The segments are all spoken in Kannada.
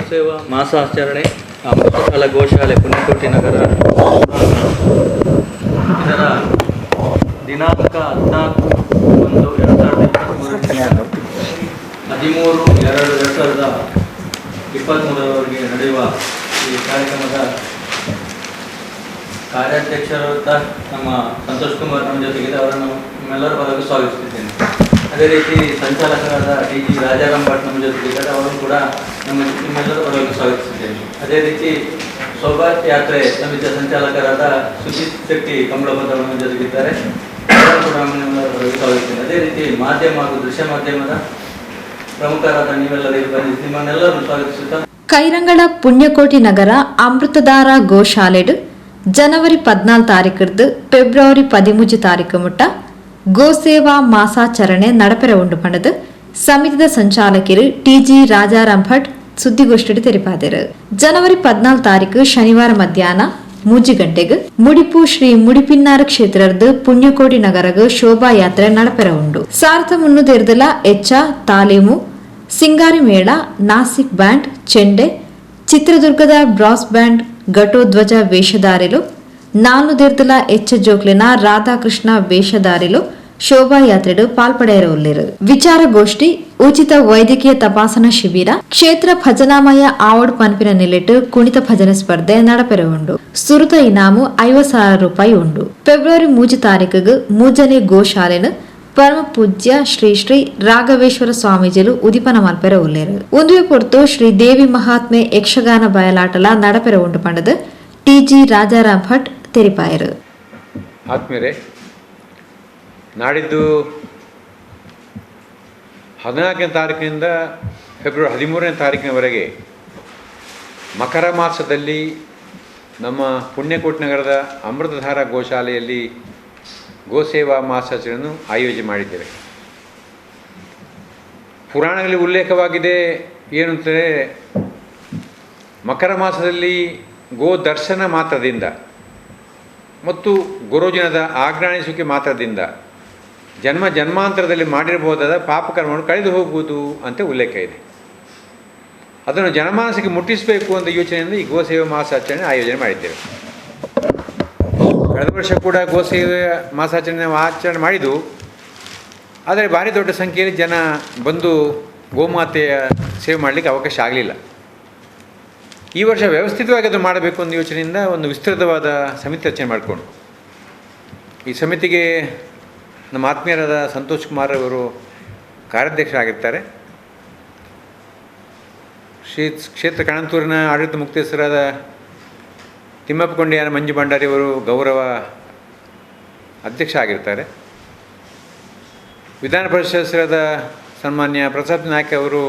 ಗೋಸೇವಾ ಮಾಸಾಚರಣೆ ಅಮೃತಕಾಲ ಗೋಶಾಲೆ ಪುಣ್ಯಕೋಟಿ ನಗರ ಇದರ ದಿನಾಂಕ 14/1/2023 ನಡೆಯುವ ಈ ಕಾರ್ಯಕ್ರಮದ ಕಾರ್ಯಾಧ್ಯಕ್ಷರಾದ ನಮ್ಮ ಸಂತೋಷ್ ಕುಮಾರ್ ನಮ್ಮ ಜೊತೆಗಿದೆ. ಅವರನ್ನು ನಮ್ಮೆಲ್ಲರ ಪರವಾಗಿ ಸ್ವಾಗತಿಸುತ್ತೇನೆ. ಅದೇ ರೀತಿ ಸಂಚಾಲಕರಾದ ಟಿ.ಜಿ. ರಾಜಾರಾಮ್ ಭಟ್ ನಮ್ಮ ಜೊತೆಗಿದ್ದಾರೆ. ಅವರನ್ನು ಕೂಡ ನಿಮ್ಮೆಲ್ಲರ ಪರವಾಗಿ ಸ್ವಾಗತಿಸುತ್ತೇನೆ. ಅದೇ ರೀತಿ ಶೋಭಾಯಾತ್ರೆ ಸಮಿತಿಯ ಸಂಚಾಲಕರಾದ ಸುಜಿತ್ ಶೆಟ್ಟಿ ಕಂಬಳಭದ್ರ ನಮ್ಮ ಜೊತೆಗಿದ್ದಾರೆ. ಅವರನ್ನು ಕೂಡ ನಮ್ಮೆಲ್ಲರ ಪರವಾಗಿ ಸ್ವಾಗತಿಸುತ್ತೇನೆ. ಅದೇ ರೀತಿ ಮಾಧ್ಯಮ ಹಾಗೂ ದೃಶ್ಯ ಮಾಧ್ಯಮದ ಪ್ರಮುಖರಾದ ನೀವೆಲ್ಲರಿಗೂ ಬಂದು ನಿಮ್ಮನ್ನೆಲ್ಲರನ್ನು ಸ್ವಾಗತಿಸುತ್ತಾ ಕೈರಂಗಳ ಪುಣ್ಯಕೋಟಿ ನಗರ ಅಮೃತಧಾರ ಗೋಶಾಲೆಡ್ ಜನವರಿ 14 ಫೆಬ್ರವರಿ 13 ಮುಟ್ಟ ಗೋಸೇವಾ ಮಾಸಾಚರಣೆ ನಡಪೆರ ಉಂಡು ಪಂಡದು ಸಮಿತಿದ ಸಂಚಾಲಕರು ಟಿ.ಜಿ. ರಾಜಾರಾಮ್ ಭಟ್ ಸುದ್ದಿಗೋಷ್ಠಿ ತೆರಿಪಾದರು. ಜನವರಿ 14 ಶನಿವಾರ ಮಧ್ಯಾಹ್ನ 3 ಗಂಟೆಗೆ ಮುಡಿಪು ಶ್ರೀ ಮುಡಿಪಿನ್ನಾರ ಕ್ಷೇತ್ರದ ಪುಣ್ಯಕೋಟಿ ನಗರಗ ಶೋಭಾಯಾತ್ರೆ ನಡಪೆರ ಉಂಡು. 1300 ಎಚ್ಚ ತಾಲೀಮು ಸಿಂಗಾರಿ ಮೇಳ, ನಾಸಿಕ್ ಬ್ಯಾಂಡ್, ಚೆಂಡೆ, ಚಿತ್ರದುರ್ಗದ ಬ್ರಾಸ್ ಬ್ಯಾಂಡ್ ಘಟೋಧ್ವಜ ವೇಷಧಾರಿಲು 400 ಎಚ್ಚ ಜೋಕ್ಲಿನ ರಾಧಾಕೃಷ್ಣ ವೇಷಧಾರಿಲು ಶೋಭಾಯಾತ್ರೆಡು ಪಾಲ್ಪಡೆಯರುಳ್ಳಿರು. ವಿಚಾರಗೋಷ್ಠಿ, ಉಚಿತ ವೈದ್ಯಕೀಯ ತಪಾಸಣಾ ಶಿಬಿರ, ಕ್ಷೇತ್ರ ಭಜನಾಮಯ ಆವಡ್ ಪನ್ಪಿನ ನಿಲೆಟ್ಟು ಕುಣಿತ ಭಜನೆ ಸ್ಪರ್ಧೆ ನಡಪೆರ ಉಂಡು. ಸುರುತ ಇನಾಮು 50,000 ರೂಪಾಯಿ ಉಂಡು. ಫೆಬ್ರವರಿ 3 ಮೂಜನೆ ಗೋಶಾಲೆನ ಪರಮ ಪೂಜ್ಯ ಶ್ರೀ ಶ್ರೀ ರಾಘವೇಶ್ವರ ಸ್ವಾಮೀಜಿಲು ಉದಿಪನ ಮಲ್ಪೆರ ಉಲ್ಲೇರು. ಒಂದುವೆ ಪೊರ್ತು ಶ್ರೀ ದೇವಿ ಮಹಾತ್ಮೆ ಯಕ್ಷಗಾನ ಬಯಲಾಟಲ ನಡಪೆರ ಉಂಟು ಪಂಡದು ಟಿ.ಜಿ. ರಾಜಾರಾಮ್ ಭಟ್ ತೆರಿಪಾಯರು. ಆತ್ಮೀಯರೇ, ನಾಡಿದ್ದು 14ನೇ ತಾರೀಕಿನಿಂದ ಫೆಬ್ರವರಿ 13ನೇ ತಾರೀಕಿನವರೆಗೆ ಮಕರ ಮಾಸದಲ್ಲಿ ನಮ್ಮ ಪುಣ್ಯಕೋಟಿ ನಗರದ ಅಮೃತಧಾರ ಗೋಶಾಲೆಯಲ್ಲಿ ಗೋಸೇವಾ ಮಾಸಾಚರಣೆಯನ್ನು ಆಯೋಜನೆ ಮಾಡಿದ್ದೇವೆ. ಪುರಾಣಗಳಲ್ಲಿ ಉಲ್ಲೇಖವಾಗಿದೆ ಏನು ಅಂತಂದರೆ, ಮಕರ ಮಾಸದಲ್ಲಿ ಗೋ ದರ್ಶನ ಮಾತ್ರದಿಂದ ಮತ್ತು ಗುರುಜನದ ಆಜ್ಞಾನಿಸುವಿಕೆ ಮಾತ್ರದಿಂದ ಜನ್ಮಾಂತರದಲ್ಲಿ ಮಾಡಿರಬಹುದಾದ ಪಾಪಕರ್ಮವನ್ನು ಕಳೆದು ಹೋಗುವುದು ಅಂತ ಉಲ್ಲೇಖ ಇದೆ. ಅದನ್ನು ಜನಮಾನಸಕ್ಕೆ ಮುಟ್ಟಿಸಬೇಕು ಅಂತ ಯೋಚನೆಯಿಂದ ಈ ಗೋಸೇವಾ ಮಾಸಾಚರಣೆ ಆಯೋಜನೆ ಮಾಡಿದ್ದೇವೆ. ಕಳೆದ ವರ್ಷ ಕೂಡ ಗೋಸೇವೆ ಮಾಸಾಚರಣೆ ಆಚರಣೆ ಮಾಡಿದ್ದು, ಆದರೆ ಭಾರಿ ದೊಡ್ಡ ಸಂಖ್ಯೆಯಲ್ಲಿ ಜನ ಬಂದು ಗೋಮಾತೆಯ ಸೇವೆ ಮಾಡಲಿಕ್ಕೆ ಅವಕಾಶ ಆಗಲಿಲ್ಲ. ಈ ವರ್ಷ ವ್ಯವಸ್ಥಿತವಾಗಿ ಅದು ಮಾಡಬೇಕು ಅನ್ನೋ ಯೋಚನೆಯಿಂದ ಒಂದು ವಿಸ್ತೃತವಾದ ಸಮಿತಿ ರಚನೆ ಮಾಡಿಕೊಂಡು, ಈ ಸಮಿತಿಗೆ ನಮ್ಮ ಆತ್ಮೀಯರಾದ ಸಂತೋಷ್ ಕುಮಾರ್ ಅವರು ಕಾರ್ಯಾಧ್ಯಕ್ಷರಾಗಿರ್ತಾರೆ. ಕ್ಷೇತ್ರ ಕಣಂತೂರಿನ ಆಡಳಿತ ಮುಕ್ತೇಶ್ವರಾದ ತಿಮ್ಮಪ್ಪ ಕೊಂಡಿಯಾನ ಮಂಜು ಭಂಡಾರಿ ಅವರು ಗೌರವ ಅಧ್ಯಕ್ಷ ಆಗಿರ್ತಾರೆ. ವಿಧಾನ ಪರಿಷತ್ ಸದಸ್ಯರಾದ ಸನ್ಮಾನ್ಯ ಪ್ರತಾಪ್ ನಾಯ್ಕ ಅವರು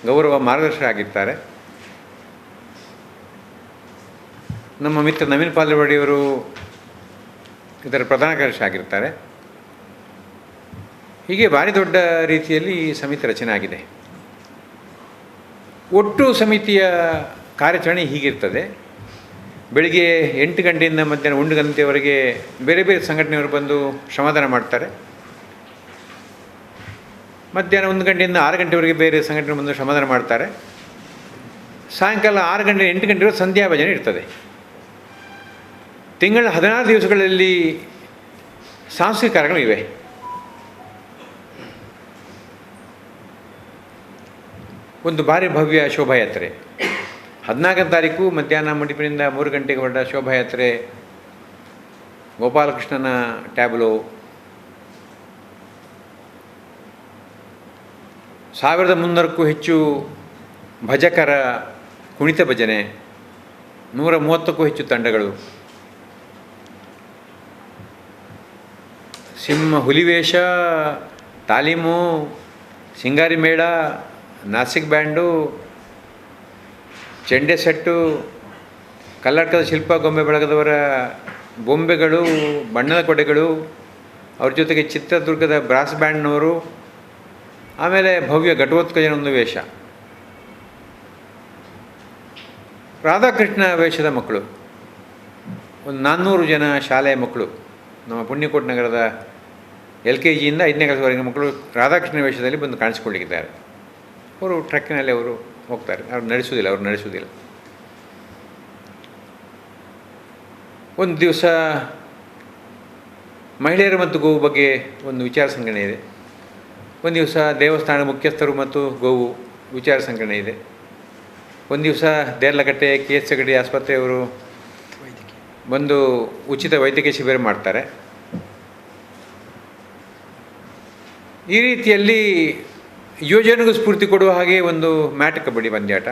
ಗೌರವ ಮಾರ್ಗದರ್ಶಕರಾಗಿರ್ತಾರೆ. ನಮ್ಮ ಮಿತ್ರ ನವೀನ್ ಪಾಲ್ವಾಡಿಯವರು ಇದರ ಪ್ರಧಾನ ಕಾರ್ಯದರ್ಶಿ ಆಗಿರ್ತಾರೆ. ಹೀಗೆ ಭಾರಿ ದೊಡ್ಡ ರೀತಿಯಲ್ಲಿ ಈ ಸಮಿತಿ ರಚನೆ ಆಗಿದೆ. ಒಟ್ಟು ಸಮಿತಿಯ ಕಾರ್ಯಾಚರಣೆ ಹೀಗಿರ್ತದೆ. ಬೆಳಿಗ್ಗೆ 8 ಗಂಟೆಯಿಂದ ಮಧ್ಯಾಹ್ನ 1 ಗಂಟೆಯವರೆಗೆ ಬೇರೆ ಬೇರೆ ಸಂಘಟನೆಯವರು ಬಂದು ಶ್ರಮದಾನ ಮಾಡ್ತಾರೆ. ಮಧ್ಯಾಹ್ನ 1 ಗಂಟೆಯಿಂದ 6 ಗಂಟೆವರೆಗೆ ಬೇರೆ ಸಂಘಟನೆ ಬಂದು ಶ್ರಮದಾನ ಮಾಡ್ತಾರೆ. ಸಾಯಂಕಾಲ 6 ಗಂಟೆ 8 ಗಂಟೆವರೆಗೆ ಸಂಧ್ಯಾ ಭಜನೆ ಇರ್ತದೆ. ತಿಂಗಳ 16 ದಿವಸಗಳಲ್ಲಿ ಸಾಂಸ್ಕೃತಿಕ ಕಾರ್ಯಕ್ರಮ ಇವೆ. ಒಂದು ಭಾರಿ ಭವ್ಯ ಶೋಭಾಯಾತ್ರೆ 14ನೇ ತಾರೀಕು ಮಧ್ಯಾಹ್ನ ಮುಡಿಪಿನಿಂದ 3 ಗಂಟೆಗೆ ಹೊರಟ ಶೋಭಾಯಾತ್ರೆ ಗೋಪಾಲಕೃಷ್ಣನ ಟ್ಯಾಬ್ಲೋ, 1300ಕ್ಕೂ ಹೆಚ್ಚು ಭಜಕರ ಕುಣಿತ ಭಜನೆ, 130ಕ್ಕೂ ಹೆಚ್ಚು ತಂಡಗಳು, ಹುಲಿವೇಷ, ತಾಲೀಮು, ಸಿಂಗಾರಿ ಮೇಳ, ನಾಸಿಕ್ ಬ್ಯಾಂಡು, ಚೆಂಡೆ ಸೆಟ್ಟು, ಕಲ್ಲಡ್ಕದ ಶಿಲ್ಪ ಗೊಂಬೆ ಬಳಗದವರ ಬೊಂಬೆಗಳು, ಬಣ್ಣದ ಕೊಡೆಗಳು, ಅವ್ರ ಜೊತೆಗೆ ಚಿತ್ರದುರ್ಗದ ಬ್ರಾಸ್ ಬ್ಯಾಂಡ್ನವರು, ಆಮೇಲೆ ಭವ್ಯ ಘಟೋತ್ಕಜನ ಒಂದು ವೇಷ, ರಾಧಾಕೃಷ್ಣ ವೇಷದ ಮಕ್ಕಳು, ಒಂದು 400 ಜನ ಶಾಲೆಯ ಮಕ್ಕಳು ನಮ್ಮ ಪುಣ್ಯಕೋಟಿ ನಗರದ LKGಯಿಂದ 5ನೇ ಕ್ಲಾಸ್ವರೆಗಿನ ಮಕ್ಕಳು ರಾಧಾಕೃಷ್ಣ ವೇಷದಲ್ಲಿ ಬಂದು ಕಾಣಿಸ್ಕೊಳ್ಳಿದ್ದಾರೆ. ಅವರು ಟ್ರಕ್ಕಿನಲ್ಲಿ ಅವರು ಹೋಗ್ತಾರೆ, ಅವ್ರು ನಡೆಸುವುದಿಲ್ಲ. ಒಂದು ದಿವಸ ಮಹಿಳೆಯರ ಮತ್ತು ಗೋವು ಬಗ್ಗೆ ಒಂದು ವಿಚಾರ ಸಂಕಿರಣ ಇದೆ. ಒಂದು ದಿವಸ ದೇವಸ್ಥಾನ ಮುಖ್ಯಸ್ಥರು ಮತ್ತು ಗೋವು ವಿಚಾರ ಸಂಕಿರಣ ಇದೆ. ಒಂದು ದಿವಸ ದೇರ್ಲಕಟ್ಟೆ KSಗಡಿ ಆಸ್ಪತ್ರೆಯವರು ಬಂದು ಉಚಿತ ವೈದ್ಯಕೀಯ ಶಿಬಿರ ಮಾಡ್ತಾರೆ. ಈ ರೀತಿಯಲ್ಲಿ ಯೋಜನೆಗೂ ಸ್ಫೂರ್ತಿ ಕೊಡುವ ಹಾಗೆ ಒಂದು ಮ್ಯಾಟ್ ಕಬಡ್ಡಿ ಪಂದ್ಯಾಟ,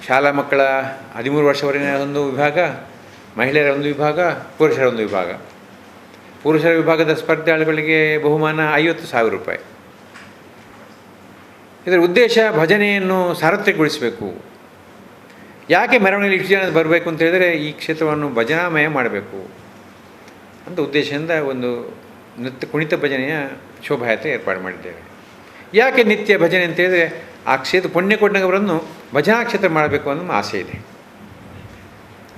ಶಾಲಾ ಮಕ್ಕಳ 13 ವರ್ಷವರೆಗಿನ ಒಂದು ವಿಭಾಗ, ಮಹಿಳೆಯರ ಒಂದು ವಿಭಾಗ, ಪುರುಷರ ಒಂದು ವಿಭಾಗ. ಪುರುಷರ ವಿಭಾಗದ ಸ್ಪರ್ಧಾಳುಗಳಿಗೆ ಬಹುಮಾನ 50,000 ರೂಪಾಯಿ. ಇದರ ಉದ್ದೇಶ ಭಜನೆಯನ್ನು ಸಾರ್ವತ್ರಿಕಗೊಳಿಸಬೇಕು. ಯಾಕೆ ಮೆರವಣಿಗೆ ಇಷ್ಟು ಜನ ಬರಬೇಕು ಅಂತ ಹೇಳಿದರೆ ಈ ಕ್ಷೇತ್ರವನ್ನು ಭಜನಾಮಯ ಮಾಡಬೇಕು ಅಂತ ಉದ್ದೇಶದಿಂದ ಒಂದು ಕುಣಿತ ಭಜನೆಯ ಶೋಭಾಯಾತ್ರೆ ಏರ್ಪಾಡು ಮಾಡಿದ್ದೇವೆ. ಯಾಕೆ ನಿತ್ಯ ಭಜನೆ ಅಂತ ಹೇಳಿದರೆ ಆ ಕ್ಷೇತ್ರ ಪುಣ್ಯಕೋಟಿನಗರವನ್ನು ಭಜನಾ ಕ್ಷೇತ್ರ ಮಾಡಬೇಕು ಅನ್ನೋ ಆಸೆ ಇದೆ.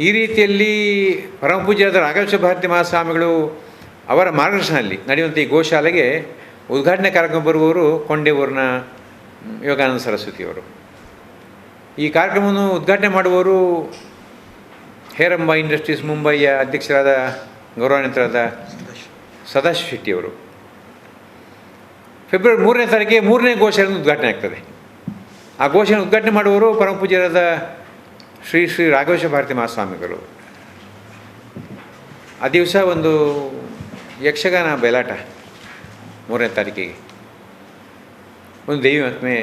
ಈ ರೀತಿಯಲ್ಲಿ ಪರಮಪೂಜ್ಯರಾದ ರಾಘವೇಶ್ವರ ಭಾರತಿ ಮಹಾಸ್ವಾಮಿಗಳು ಅವರ ಮಾರ್ಗದರ್ಶನದಲ್ಲಿ ನಡೆಯುವಂಥ ಈ ಗೋಶಾಲೆಗೆ ಉದ್ಘಾಟನೆ ಕಾರ್ಯಕ್ರಮ ಬರುವವರು ಕೊಂಡೇವೂರಿನ ಯೋಗಾನಂದ ಸರಸ್ವತಿಯವರು. ಈ ಕಾರ್ಯಕ್ರಮವನ್ನು ಉದ್ಘಾಟನೆ ಮಾಡುವವರು ಹೇರಂಬ ಇಂಡಸ್ಟ್ರೀಸ್ ಮುಂಬಯಿಯ ಅಧ್ಯಕ್ಷರಾದ ಗೌರವಾನ್ವಿತರಾದ ಸದಾಶಿವ ಶೆಟ್ಟಿಯವರು. ಫೆಬ್ರವರಿ 3ನೇ ತಾರೀಕಿಗೆ 3ನೇ ಗೋಶಾಲೆ ಉದ್ಘಾಟನೆ ಆಗ್ತದೆ. ಆ ಗೋಶಾಲೆ ಉದ್ಘಾಟನೆ ಮಾಡುವವರು ಪರಮಪೂಜ್ಯರಾದ ಶ್ರೀ ಶ್ರೀ ರಾಘವೇಶ್ವರ ಭಾರತಿ ಮಹಾಸ್ವಾಮಿಗಳು. ಆ ದಿವಸ ಒಂದು ಯಕ್ಷಗಾನ ಬಯಲಾಟ 3ನೇ ತಾರೀಕಿಗೆ, ಒಂದು ದೇವಿ ಮಹಾತ್ಮೆ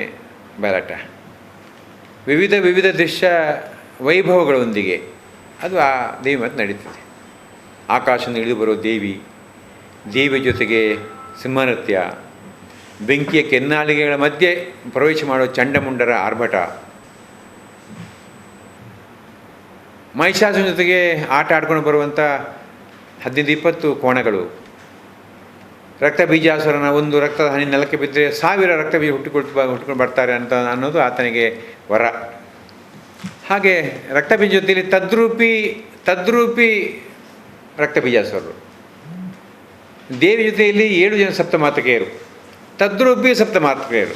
ಬಯಲಾಟ, ವಿವಿಧ ದೃಶ್ಯ ವೈಭವಗಳೊಂದಿಗೆ ಅದು ಆ ದೇವಿ ಮಾತು ನಡೀತದೆ. ಆಕಾಶದಿಂದ ಇಳಿದು ಬರೋ ದೇವಿ ಜೊತೆಗೆ ಸಿಂಹನೃತ್ಯ, ಬೆಂಕಿಯ ಕೆನ್ನಾಲಿಗೆಗಳ ಮಧ್ಯೆ ಪ್ರವೇಶ ಮಾಡೋ ಚಂಡಮುಂಡರ ಆರ್ಭಟ, ಮಹಿಷಾಸುರನ ಜೊತೆಗೆ ಆಟ ಆಡ್ಕೊಂಡು ಬರುವಂಥ 15-20 ಕೋಣಗಳು, ರಕ್ತ ಬೀಜಾಸುರನ ಒಂದು ರಕ್ತದ ಹನಿ ನೆಲಕ್ಕೆ ಬಿದ್ದರೆ 1000 ರಕ್ತ ಬೀಜ ಹುಟ್ಟಿಕೊಂಡು ಬರ್ತಾರೆ ಅಂತ ಅನ್ನೋದು ಆತನಿಗೆ ವರ. ಹಾಗೆ ರಕ್ತ ಬೀಜ ಜೊತೆಯಲ್ಲಿ ತದ್ರೂಪಿ ರಕ್ತ ಬೀಜಾಸುರರು, ದೇವಿ ಜೊತೆಯಲ್ಲಿ 7 ಜನ ಸಪ್ತಮಾತೃಕೆಯರು, ತದ್ರೂಪಿ ಸಪ್ತಮಾತೃಕೆಯರು.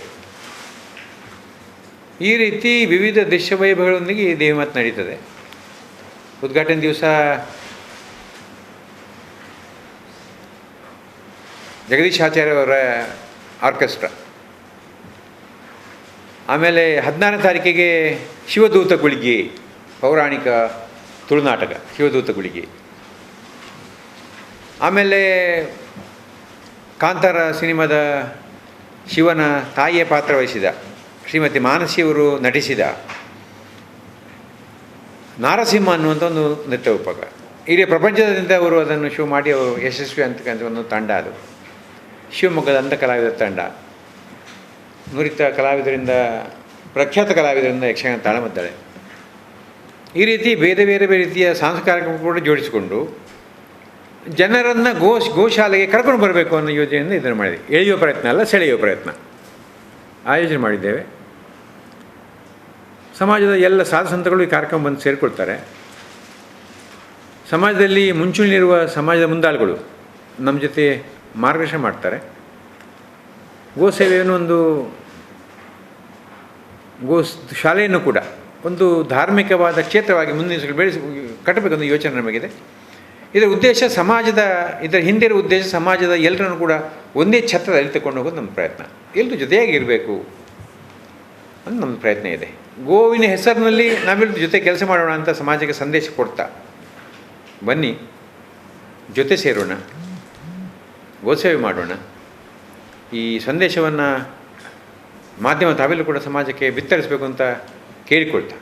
ಈ ರೀತಿ ವಿವಿಧ ದೃಶ್ಯವೈಭವಗಳೊಂದಿಗೆ ಈ ದೇವಿ ಮಾತು ನಡೀತದೆ. ಉದ್ಘಾಟನೆ ದಿವಸ ಜಗದೀಶ್ ಆಚಾರ್ಯ ಅವರ ಆರ್ಕೆಸ್ಟ್ರಾ. ಆಮೇಲೆ 14ನೇ ತಾರೀಕಿಗೆ ಶಿವದೂತ ಗುಳಿಗೆ, ಪೌರಾಣಿಕ ತುಳುನಾಟಕ ಶಿವದೂತ ಗುಳಿಗೆ. ಆಮೇಲೆ ಕಾಂತಾರ ಸಿನಿಮಾದ ಶಿವನ ತಾಯಿಯ ಪಾತ್ರ ವಹಿಸಿದ ಶ್ರೀಮತಿ ಮಾನಸಿಯವರು ನಟಿಸಿದ ನಾರಸಿಂಹ ಅನ್ನುವಂಥ ಒಂದು ನೃತ್ಯ ಉಪಕ. ಇಡೀ ಪ್ರಪಂಚದಿಂದ ಅವರು ಅದನ್ನು ಶೋ ಮಾಡಿ ಅವರು ಯಶಸ್ವಿ ಅಂತಕ್ಕಂಥ ಒಂದು ತಂಡ. ಅದು ಶಿವಮೊಗ್ಗದ ಅಂಧ ಕಲಾವಿದರ ತಂಡ, ನುರಿತ ಕಲಾವಿದರಿಂದ, ಪ್ರಖ್ಯಾತ ಕಲಾವಿದರಿಂದ ಯಕ್ಷಗಾನ ತಾಳಮದ್ದಳೆ. ಈ ರೀತಿ ಬೇರೆ ರೀತಿಯ ಸಾಂಸ್ಕೃತಿಕ ಕೂಡ ಜೋಡಿಸಿಕೊಂಡು ಜನರನ್ನು ಗೋಶಾಲೆಗೆ ಕರ್ಕೊಂಡು ಬರಬೇಕು ಅನ್ನೋ ಯೋಜನೆಯಿಂದ ಇದನ್ನು ಮಾಡಿದೆ. ಎಳೆಯುವ ಪ್ರಯತ್ನ ಅಲ್ಲ, ಸೆಳೆಯುವ ಪ್ರಯತ್ನ ಆಯೋಜನೆ ಮಾಡಿದ್ದೇವೆ. ಸಮಾಜದ ಎಲ್ಲ ಸಾಧುಸಂತಗಳು ಈ ಕಾರ್ಯಕ್ರಮ ಬಂದು ಸೇರಿಕೊಳ್ತಾರೆ. ಸಮಾಜದಲ್ಲಿ ಮುಂಚೂಣಿಯಲ್ಲಿರುವ ಸಮಾಜದ ಮುಂದಾಳುಗಳು ನಮ್ಮ ಜೊತೆ ಮಾರ್ಗದರ್ಶನ ಮಾಡ್ತಾರೆ. ಗೋಸೇವೆಯನ್ನು ಶಾಲೆಯನ್ನು ಕೂಡ ಒಂದು ಧಾರ್ಮಿಕವಾದ ಕ್ಷೇತ್ರವಾಗಿ ಮುಂದಿನ ಕಟ್ಟಬೇಕನ್ನೋ ಯೋಚನೆ ನಮಗಿದೆ. ಇದರ ಉದ್ದೇಶ ಇದರ ಹಿಂದಿರುವ ಉದ್ದೇಶ ಸಮಾಜದ ಎಲ್ಲರನ್ನು ಕೂಡ ಒಂದೇ ಛತ್ರದಲ್ಲಿ ತಗೊಂಡು ಹೋಗೋದು ನಮ್ಮ ಪ್ರಯತ್ನ. ಎಲ್ಲರೂ ಜೊತೆಯಾಗಿ ಇರಬೇಕು ಅಂತ ನಮ್ಮ ಪ್ರಯತ್ನ ಇದೆ. ಗೋವಿನ ಹೆಸರಿನಲ್ಲಿ ನಾವೆಲ್ಲರೂ ಜೊತೆ ಕೆಲಸ ಮಾಡೋಣ ಅಂತ ಸಮಾಜಕ್ಕೆ ಸಂದೇಶ ಕೊಡ್ತಾ ಬನ್ನಿ, ಜೊತೆ ಸೇರೋಣ, ಗೋಸೇವೆ ಮಾಡೋಣ. ಈ ಸಂದೇಶವನ್ನು ಮಾಧ್ಯಮ ತಾವೆಲ್ಲೂ ಕೂಡ ಸಮಾಜಕ್ಕೆ ಬಿತ್ತರಿಸಬೇಕು ಅಂತ ಕೇಳಿಕೊಳ್ತಾ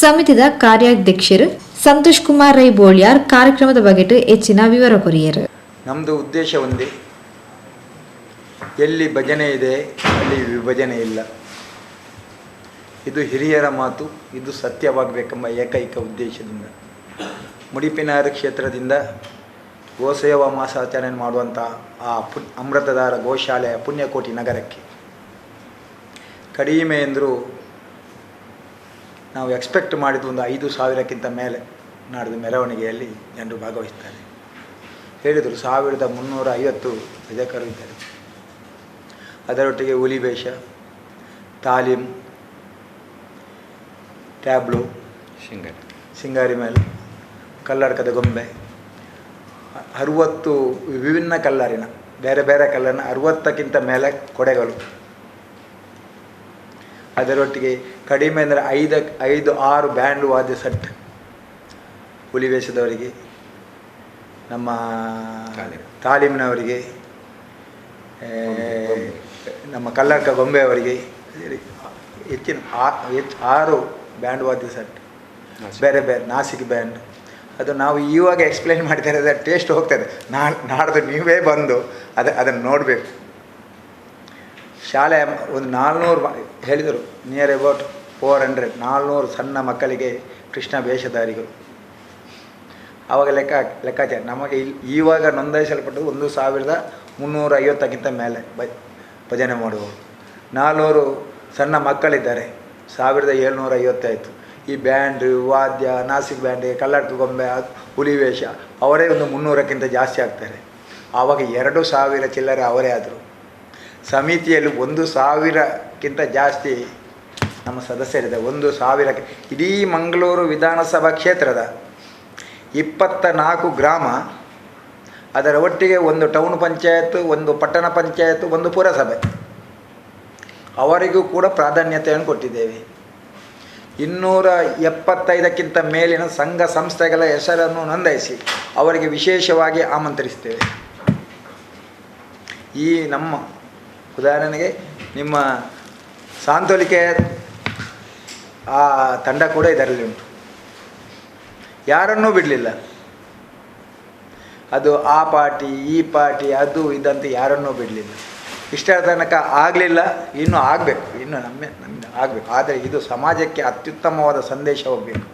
ಸಮಿತಿದ ಕಾರ್ಯಾಧ್ಯಕ್ಷರು ಸಂತೋಷ್ ಕುಮಾರ್ ರೈ ಬೋಳ್ಯಾರ್ ಕಾರ್ಯಕ್ರಮದ ಬಗ್ಗೆ ಹೆಚ್ಚಿನ ವಿವರ ಕೊರಿಯರು. ನಮ್ಮದು ಉದ್ದೇಶ ಒಂದೇ, ಎಲ್ಲಿ ಭಜನೆ ಇದೆ ಅಲ್ಲಿ ವಿಭಜನೆ ಇಲ್ಲ. ಇದು ಹಿರಿಯರ ಮಾತು, ಇದು ಸತ್ಯವಾಗಬೇಕೆಂಬ ಏಕೈಕ ಉದ್ದೇಶದಿಂದ ಮುಡಿಪಿನಾರು ಕ್ಷೇತ್ರದಿಂದ ಗೋಸೇವಾ ಮಾಸಾಚರಣೆ ಮಾಡುವಂಥ ಆ ಅಮೃತಧಾರ ಗೋಶಾಲೆಯ ಪುಣ್ಯಕೋಟಿ ನಗರಕ್ಕೆ ಕಡಿಮೆ ಎಂದರೂ ನಾವು ಎಕ್ಸ್ಪೆಕ್ಟ್ ಮಾಡಿದ ಒಂದು 5,000ಕ್ಕಿಂತ ಮೇಲೆ ನಾಡಿದ ಮೆರವಣಿಗೆಯಲ್ಲಿ ಜನರು ಭಾಗವಹಿಸ್ತಾರೆ. ಹೇಳಿದರು 1,350 ಭಜಕರು ಇದ್ದಾರೆ. ಅದರೊಟ್ಟಿಗೆ ಹುಲಿವೇಷ, ತಾಲೀಮ್, ಟ್ಯಾಬ್ಲು, ಸಿಂಗಾರಿ ಮೇಲೆ, ಕಲ್ಲಡ್ಕದ ಗೊಂಬೆ, 60 ವಿಭಿನ್ನ ಕಲ್ಲರಿನ ಬೇರೆ ಬೇರೆ ಕಲ್ಲರಿನ 60ಕ್ಕಿಂತ ಮೇಲೆ ಕೊಡೆಗಳು. ಅದರೊಟ್ಟಿಗೆ ಕಡಿಮೆ ಅಂದರೆ 5-6 ಬ್ಯಾಂಡ್ ವಾದ್ಯ ಸೆಟ್, ಹುಲಿ ವೇಷದವರಿಗೆ, ನಮ್ಮ ತಾಲೀಮಿನವರಿಗೆ, ನಮ್ಮ ಕಲ್ಲಡ್ಕ ಗೊಂಬೆಯವರಿಗೆ ಹೆಚ್ಚಿನ 6 ಬ್ಯಾಂಡ್ ವಾದ್ಯ ಸೆಟ್, ಬೇರೆ ಬೇರೆ ನಾಸಿಕ್ ಬ್ಯಾಂಡ್. ಅದು ನಾವು ಇವಾಗ ಎಕ್ಸ್ಪ್ಲೈನ್ ಮಾಡ್ತಾರೆ, ಅದರ ಟೇಸ್ಟ್ ಹೋಗ್ತದೆ. ನಾಡ್ದು ನೀವೇ ಬಂದು ಅದನ್ನು ನೋಡಬೇಕು. ಶಾಲೆ ಒಂದು 400 ಹೇಳಿದರು, ನಿಯರ್ ಅಬೌಟ್ 400 ಸಣ್ಣ ಮಕ್ಕಳಿಗೆ ಕೃಷ್ಣ ವೇಷಧಾರಿಗಳು. ಆವಾಗ ಲೆಕ್ಕಾಚಾರ ನಮಗೆ ಇವಾಗ ನೋಂದಾಯಿಸಲ್ಪಟ್ಟದ್ದು 1350ಕ್ಕಿಂತ ಮೇಲೆ ಭಜನೆ ಮಾಡುವವರು. 400 ಸಣ್ಣ ಮಕ್ಕಳಿದ್ದಾರೆ, 1750 ಆಯಿತು. ಈ ಬ್ಯಾಂಡ್ ವಾದ್ಯ, ನಾಸಿಕ್ ಬ್ಯಾಂಡ್, ಕಲ್ಲಡ್ಕ ಗೊಂಬೆ, ಹುಲಿ ವೇಷ ಅವರೇ ಒಂದು 300ಕ್ಕಿಂತ ಜಾಸ್ತಿ ಆಗ್ತಾರೆ. ಆವಾಗ 2000 ಚಿಲ್ಲರೆ ಅವರೇ ಆದರು. ಸಮಿತಿಯಲ್ಲಿ 1000ಕ್ಕಿಂತ ಜಾಸ್ತಿ ನಮ್ಮ ಸದಸ್ಯರಿದೆ. 1000 ಇಡೀ ಮಂಗಳೂರು ವಿಧಾನಸಭಾ ಕ್ಷೇತ್ರದ 24 ಗ್ರಾಮ, ಅದರ ಒಟ್ಟಿಗೆ ಒಂದು ಟೌನ್ ಪಂಚಾಯತ್, ಒಂದು ಪಟ್ಟಣ ಪಂಚಾಯತ್, ಒಂದು ಪುರಸಭೆ, ಅವರಿಗೂ ಕೂಡ ಪ್ರಾಧಾನ್ಯತೆಯನ್ನು ಕೊಟ್ಟಿದ್ದೇವೆ. 275ಕ್ಕಿಂತ ಮೇಲಿನ ಸಂಘ ಸಂಸ್ಥೆಗಳ ಹೆಸರನ್ನು ನೋಂದಾಯಿಸಿ ಅವರಿಗೆ ವಿಶೇಷವಾಗಿ ಆಮಂತ್ರಿಸ್ತೇವೆ. ಈ ನಮ್ಮ ಉದಾಹರಣೆಗೆ ನಿಮ್ಮ ಸಾಂತೋಲಿಕೆಯ ಆ ತಂಡ ಕೂಡ ಇದರಲ್ಲಿ ಉಂಟು. ಯಾರನ್ನೂ ಬಿಡಲಿಲ್ಲ. ಅದು ಆ ಪಾರ್ಟಿ ಈ ಪಾರ್ಟಿ ಅದು ಇದಂತ ಯಾರನ್ನೂ ಬಿಡಲಿಲ್ಲ. ಇಷ್ಟರ ತನಕ ಆಗಲಿಲ್ಲ, ಇನ್ನೂ ಆಗಬೇಕು, ಇನ್ನು ನಮ್ಮಿಂದ ಆಗಬೇಕು. ಆದರೆ ಇದು ಸಮಾಜಕ್ಕೆ ಅತ್ಯುತ್ತಮವಾದ ಸಂದೇಶ ಹೋಗಬೇಕು.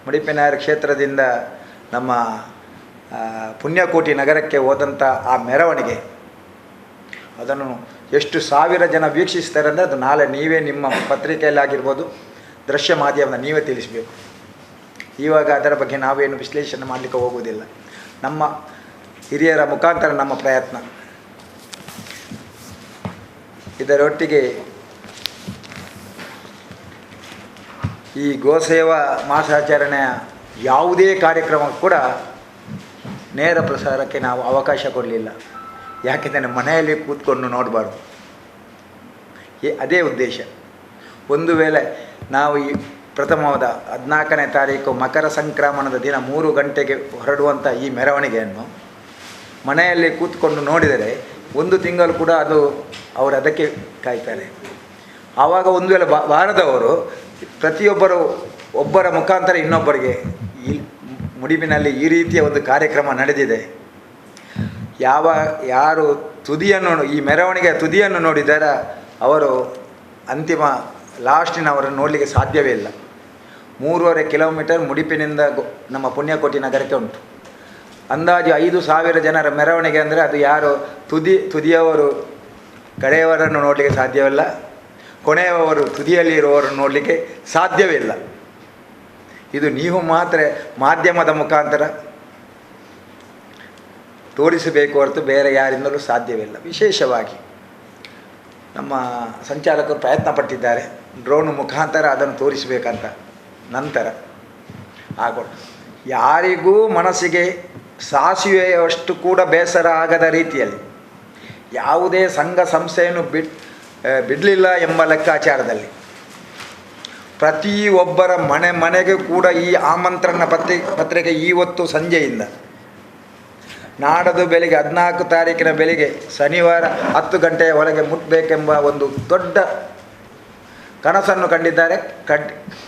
ಮುಡಿಪಿನಾಯರ ಕ್ಷೇತ್ರದಿಂದ ನಮ್ಮ ಪುಣ್ಯಕೋಟಿ ನಗರಕ್ಕೆ ಹೋದಂಥ ಆ ಮೆರವಣಿಗೆ, ಅದನ್ನು ಎಷ್ಟು ಸಾವಿರ ಜನ ವೀಕ್ಷಿಸ್ತಾರೆ ಅಂದರೆ ಅದು ನಾಳೆ ನೀವೇ ನಿಮ್ಮ ಪತ್ರಿಕೆಯಲ್ಲಾಗಿರ್ಬೋದು, ದೃಶ್ಯ ಮಾಧ್ಯಮದ ನೀವೇ ತಿಳಿಸಬೇಕು. ಇವಾಗ ಅದರ ಬಗ್ಗೆ ನಾವೇನು ವಿಶ್ಲೇಷಣೆ ಮಾಡಲಿಕ್ಕೆ ಹೋಗುವುದಿಲ್ಲ. ನಮ್ಮ ಹಿರಿಯರ ಮುಖಾಂತರ ನಮ್ಮ ಪ್ರಯತ್ನ. ಇದರೊಟ್ಟಿಗೆ ಈ ಗೋಸೇವಾ ಮಾಸಾಚರಣೆಯ ಯಾವುದೇ ಕಾರ್ಯಕ್ರಮ ಕೂಡ ನೇರ ಪ್ರಸಾರಕ್ಕೆ ನಾವು ಅವಕಾಶ ಕೊಡಲಿಲ್ಲ. ಯಾಕೆಂದರೆ ಮನೆಯಲ್ಲಿ ಕೂತ್ಕೊಂಡು ನೋಡಬಾರ್ದು, ಅದೇ ಉದ್ದೇಶ. ಒಂದು ವೇಳೆ ನಾವು ಈ ಪ್ರಥಮವಾದ 14ನೇ ತಾರೀಕು ಮಕರ ಸಂಕ್ರಮಣದ ದಿನ 3 ಗಂಟೆಗೆ ಹೊರಡುವಂಥ ಈ ಮೆರವಣಿಗೆಯನ್ನು ಮನೆಯಲ್ಲಿ ಕೂತ್ಕೊಂಡು ನೋಡಿದರೆ 1 ತಿಂಗಳು ಕೂಡ ಅದು ಅವರು ಅದಕ್ಕೆ ಕಾಯ್ತಾರೆ. ಆವಾಗ ಒಂದು ವೇಳೆ ಬಾರದವರು ಒಬ್ಬರ ಮುಖಾಂತರ ಇನ್ನೊಬ್ಬರಿಗೆ ಈ ಮುಡಿಪಿನಲ್ಲಿ ಈ ರೀತಿಯ ಒಂದು ಕಾರ್ಯಕ್ರಮ ನಡೆದಿದೆ. ಯಾರು ಈ ಮೆರವಣಿಗೆಯ ತುದಿಯನ್ನು ನೋಡಿದರೆ ಅವರು ಅಂತಿಮ ಲಾಸ್ಟಿನವರನ್ನು ನೋಡಲಿಕ್ಕೆ ಸಾಧ್ಯವೇ ಇಲ್ಲ. 3.5 ಕಿಲೋಮೀಟರ್ ಮುಡಿಪಿನಿಂದ ನಮ್ಮ ಪುಣ್ಯಕೋಟಿ ನಗರಕ್ಕೆ ಉಂಟು. ಅಂದಾಜು 5,000 ಜನರ ಮೆರವಣಿಗೆ ಅಂದರೆ ಅದು ಯಾರು ತುದಿಯವರು ಕಡೆಯವರನ್ನು ನೋಡಲಿಕ್ಕೆ ಸಾಧ್ಯವಿಲ್ಲ, ಕೊನೆಯವರು ತುದಿಯಲ್ಲಿ ಇರುವವರನ್ನು ನೋಡಲಿಕ್ಕೆ ಸಾಧ್ಯವೇ ಇಲ್ಲ. ಇದು ನೀವು ಮಾತ್ರ ಮಾಧ್ಯಮದ ಮುಖಾಂತರ ತೋರಿಸಬೇಕು ಹೊರತು ಬೇರೆ ಯಾರಿಂದಲೂ ಸಾಧ್ಯವಿಲ್ಲ. ವಿಶೇಷವಾಗಿ ನಮ್ಮ ಸಂಚಾಲಕರು ಪ್ರಯತ್ನ ಪಟ್ಟಿದ್ದಾರೆ ಡ್ರೋನ್ ಮುಖಾಂತರ ಅದನ್ನು ತೋರಿಸಬೇಕಂತ. ನಂತರ ಯಾರಿಗೂ ಮನಸ್ಸಿಗೆ ಸಾಸಿವೆಯಷ್ಟು ಕೂಡ ಬೇಸರ ಆಗದ ರೀತಿಯಲ್ಲಿ ಯಾವುದೇ ಸಂಘ ಸಂಸ್ಥೆಯನ್ನು ಬಿಡಲಿಲ್ಲ ಎಂಬ ಲೆಕ್ಕಾಚಾರದಲ್ಲಿ ಪ್ರತಿಯೊಬ್ಬರ ಮನೆಗೆ ಕೂಡ ಈ ಆಮಂತ್ರಣ ಪತ್ರಿಕೆ ಇವತ್ತು ಸಂಜೆಯಿಂದ ನಾಡದು ಬೆಳಿಗ್ಗೆ 14 ತಾರೀಕಿನ ಬೆಳಿಗ್ಗೆ ಶನಿವಾರ 10 ಗಂಟೆಯ ಒಳಗೆ ಮುಟ್ಟಬೇಕೆಂಬ ಒಂದು ದೊಡ್ಡ ಕನಸನ್ನು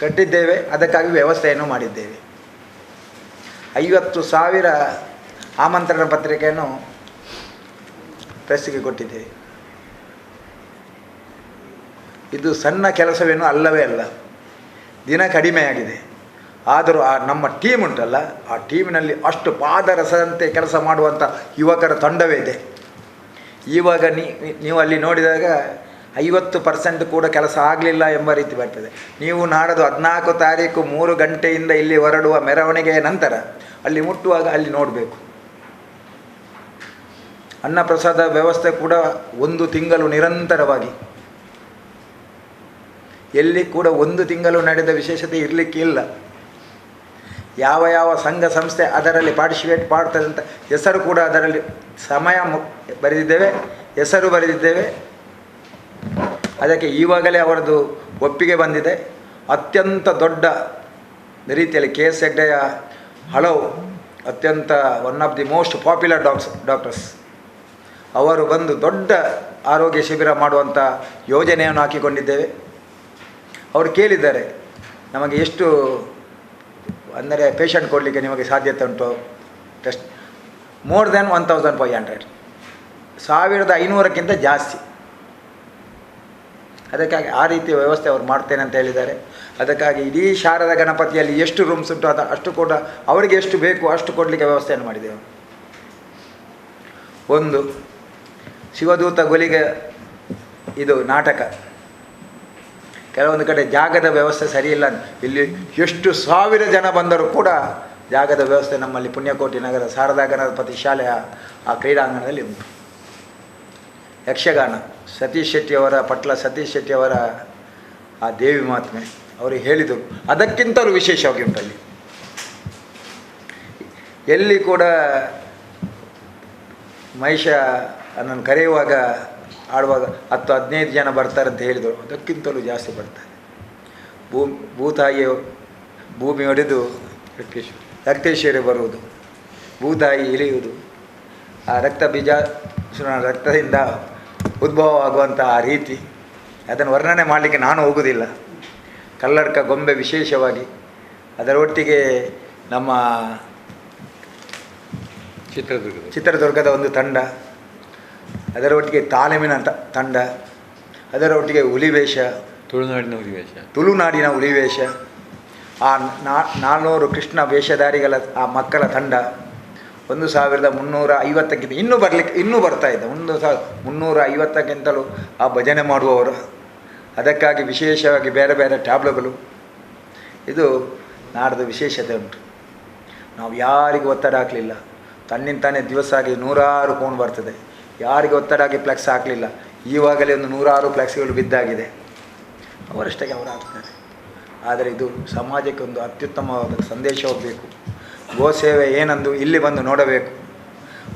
ಕಟ್ಟಿದ್ದೇವೆ. ಅದಕ್ಕಾಗಿ ವ್ಯವಸ್ಥೆಯನ್ನು ಮಾಡಿದ್ದೇವೆ. 50,000 ಆಮಂತ್ರಣ ಪತ್ರಿಕೆಯನ್ನು ಪ್ರೆಸ್ಸಿಗೆ ಕೊಟ್ಟಿದ್ದೇವೆ. ಇದು ಸಣ್ಣ ಕೆಲಸವೇನೂ ಅಲ್ಲವೇ ಅಲ್ಲ. ದಿನ ಕಡಿಮೆಯಾಗಿದೆ. ಆದರೂ ನಮ್ಮ ಟೀಮ್ ಉಂಟಲ್ಲ, ಆ ಟೀಮಿನಲ್ಲಿ ಅಷ್ಟು ಪಾದರಸದಂತೆ ಕೆಲಸ ಮಾಡುವಂಥ ಯುವಕರ ತಂಡವೇ ಇದೆ. ಇವಾಗ ನೀವು ಅಲ್ಲಿ ನೋಡಿದಾಗ 50% ಕೂಡ ಕೆಲಸ ಆಗಲಿಲ್ಲ ಎಂಬ ರೀತಿ ಬರ್ತದೆ. ನೀವು ನಾಡದು 14 ತಾರೀಕು 3 ಗಂಟೆಯಿಂದ ಇಲ್ಲಿ ಹೊರಡುವ ಮೆರವಣಿಗೆಯ ನಂತರ ಅಲ್ಲಿ ಮುಟ್ಟುವಾಗ ಅಲ್ಲಿ ನೋಡಬೇಕು. ಅನ್ನಪ್ರಸಾದ ವ್ಯವಸ್ಥೆ ಕೂಡ 1 ತಿಂಗಳು ನಿರಂತರವಾಗಿ ಎಲ್ಲಿ ಕೂಡ ಒಂದು ತಿಂಗಳು ನಡೆದ ವಿಶೇಷತೆ ಇರಲಿಕ್ಕಿಲ್ಲ. ಯಾವ ಯಾವ ಸಂಘ ಸಂಸ್ಥೆ ಅದರಲ್ಲಿ ಪಾರ್ಟಿಸಿಪೇಟ್ ಮಾಡ್ತದೆ ಅಂತ ಹೆಸರು ಕೂಡ ಅದರಲ್ಲಿ ಸಮಯ ಬರೆದಿದ್ದೇವೆ, ಹೆಸರು ಬರೆದಿದ್ದೇವೆ. ಅದಕ್ಕೆ ಈವಾಗಲೇ ಅವರದ್ದು ಒಪ್ಪಿಗೆ ಬಂದಿದೆ. ಅತ್ಯಂತ ದೊಡ್ಡ ರೀತಿಯಲ್ಲಿ ಕೆ ಎಸ್ ಹೆಗ್ಡೆಯ ಹಲವು ಅತ್ಯಂತ one of the most popular doctors ಅವರು ಬಂದು ದೊಡ್ಡ ಆರೋಗ್ಯ ಶಿಬಿರ ಮಾಡುವಂಥ ಯೋಜನೆಯನ್ನು ಹಾಕಿಕೊಂಡಿದ್ದೇವೆ. ಅವರು ಕೇಳಿದ್ದಾರೆ, ನಮಗೆ ಎಷ್ಟು ಅಂದರೆ ಪೇಷಂಟ್ ಕೊಡಲಿಕ್ಕೆ ನಿಮಗೆ ಸಾಧ್ಯತೆ ಉಂಟು? ಟೆಸ್ಟ್ ಮೋರ್ ದ್ಯಾನ್ 1500, 1500ಕ್ಕಿಂತ ಜಾಸ್ತಿ. ಅದಕ್ಕಾಗಿ ಆ ರೀತಿಯ ವ್ಯವಸ್ಥೆ ಅವರು ಮಾಡ್ತೇನೆ ಅಂತ ಹೇಳಿದ್ದಾರೆ. ಅದಕ್ಕಾಗಿ ಇಡೀ ಶಾರದಾ ಗಣಪತಿಯಲ್ಲಿ ಎಷ್ಟು ರೂಮ್ಸ್ ಉಂಟು ಅಷ್ಟು ಕೂಡ ಅವರಿಗೆ ಎಷ್ಟು ಬೇಕು ಅಷ್ಟು ಕೊಡಲಿಕ್ಕೆ ವ್ಯವಸ್ಥೆಯನ್ನು ಮಾಡಿದ್ದೇವೆ. ಒಂದು ಶಿವದೂತ ಗೊಲಿಗೆ ಇದು ನಾಟಕ, ಕೆಲವೊಂದು ಕಡೆ ಜಾಗದ ವ್ಯವಸ್ಥೆ ಸರಿಯಿಲ್ಲ. ಇಲ್ಲಿ ಎಷ್ಟು ಸಾವಿರ ಜನ ಬಂದರೂ ಕೂಡ ಜಾಗದ ವ್ಯವಸ್ಥೆ ನಮ್ಮಲ್ಲಿ ಪುಣ್ಯಕೋಟಿ ನಗರ ಶಾರದಾ ಗಣಪತಿ ಶಾಲೆಯ ಆ ಕ್ರೀಡಾಂಗಣದಲ್ಲಿ ಉಂಟು. ಯಕ್ಷಗಾನ ಸತೀಶ್ ಶೆಟ್ಟಿಯವರ ಪಟ್ಲ ಸತೀಶ್ ಶೆಟ್ಟಿಯವರ ಆ ದೇವಿ ಮಹಾತ್ಮೆ ಅವರು ಹೇಳಿದರು, ಅದಕ್ಕಿಂತಲೂ ವಿಶೇಷವಾಗಿ ಉಂಟಲ್ಲಿ. ಎಲ್ಲಿ ಕೂಡ ಮಹಿಷ ಅನ್ನನ್ನು ಕರೆಯುವಾಗ ಆಡುವಾಗ 10-15 ಜನ ಬರ್ತಾರೆ ಅಂತ ಹೇಳಿದರು, ಅದಕ್ಕಿಂತಲೂ ಜಾಸ್ತಿ ಬರ್ತಾರೆ. ಭೂತಾಯಿ ಭೂಮಿ ಹೊಡೆದು ರಕ್ತೇಶ್ವರಿ ಬರುವುದು, ಭೂತಾಯಿ ಇಳಿಯುವುದು, ಆ ರಕ್ತ ಬೀಜ ರಕ್ತದಿಂದ ಉದ್ಭವ ಆಗುವಂಥ ಆ ರೀತಿ ಅದನ್ನು ವರ್ಣನೆ ಮಾಡಲಿಕ್ಕೆ ನಾನು ಹೋಗುವುದಿಲ್ಲ. ಕಲ್ಲಡ್ಕ ಗೊಂಬೆ ವಿಶೇಷವಾಗಿ, ಅದರೊಟ್ಟಿಗೆ ನಮ್ಮ ಚಿತ್ರದುರ್ಗದ ಒಂದು ತಂಡ, ಅದರೊಟ್ಟಿಗೆ ತಾಲೀಮಿನ ತಂಡ, ಅದರೊಟ್ಟಿಗೆ ಹುಲಿವೇಷ, ತುಳುನಾಡಿನ ಹುಲಿವೇಷ, ಆ 400 ಕೃಷ್ಣ ವೇಷಧಾರಿಗಳ ಆ ಮಕ್ಕಳ ತಂಡ, 1350ಕ್ಕಿಂತ ಇನ್ನೂ ಬರ್ತಾ ಇದೆ. 1350ಕ್ಕಿಂತಲೂ ಆ ಭಜನೆ ಮಾಡುವವರು. ಅದಕ್ಕಾಗಿ ವಿಶೇಷವಾಗಿ ಬೇರೆ ಬೇರೆ ಟ್ಯಾಬ್ಲೋಗಳು. ಇದು ನಾಡ್ದು ವಿಶೇಷತೆ ಉಂಟು. ನಾವು ಯಾರಿಗೂ ಒತ್ತಡ ಹಾಕಲಿಲ್ಲ. ತನ್ನಿಂತಾನೇ ದಿವಸ ಆಗಿ 100 ಫೋನ್ ಬರ್ತದೆ. ಯಾರಿಗೆ ಒತ್ತಡ ಹಾಕಿ ಫ್ಲೆಕ್ಸ್ ಹಾಕಲಿಲ್ಲ. ಈವಾಗಲೇ ಒಂದು 100 ಫ್ಲೆಕ್ಸ್ಗಳು ಬಿದ್ದಾಗಿದೆ. ಅವರಷ್ಟಕ್ಕೆ ಅವರು ಹಾಕ್ತಾರೆ. ಆದರೆ ಇದು ಸಮಾಜಕ್ಕೆ ಒಂದು ಅತ್ಯುತ್ತಮವಾದ ಸಂದೇಶ ಹೋಗಬೇಕು. ಗೋ ಸೇವೆ ಏನಂದು ಇಲ್ಲಿ ಬಂದು ನೋಡಬೇಕು.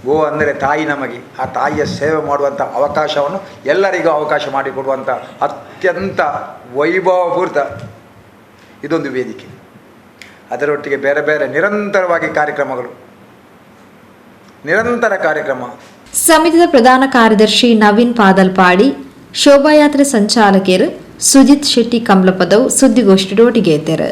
ಗೋ ಅಂದರೆ ತಾಯಿ ನಮಗೆ. ಆ ತಾಯಿಯ ಸೇವೆ ಮಾಡುವಂಥ ಅವಕಾಶವನ್ನು ಎಲ್ಲರಿಗೂ ಅವಕಾಶ ಮಾಡಿಕೊಡುವಂಥ ಅತ್ಯಂತ ವೈಭವಪೂರ್ತ ಇದೊಂದು ವೇದಿಕೆ. ಅದರೊಟ್ಟಿಗೆ ಬೇರೆ ಬೇರೆ ನಿರಂತರವಾಗಿ ನಿರಂತರ ಕಾರ್ಯಕ್ರಮ. ಸಮಿತಿಯ ಪ್ರಧಾನ ಕಾರ್ಯದರ್ಶಿ ನವೀನ್ ಪಾದಲ್ಪಾಡಿ, ಶೋಭಾಯಾತ್ರೆ ಸಂಚಾಲಕರು ಸುಜಿತ್ ಶೆಟ್ಟಿ ಕಮಲಪದವು ಸುದ್ದಿಗೋಷ್ಠಿಯೊಟ್ಟಿಗೆ ಇದ್ದರು.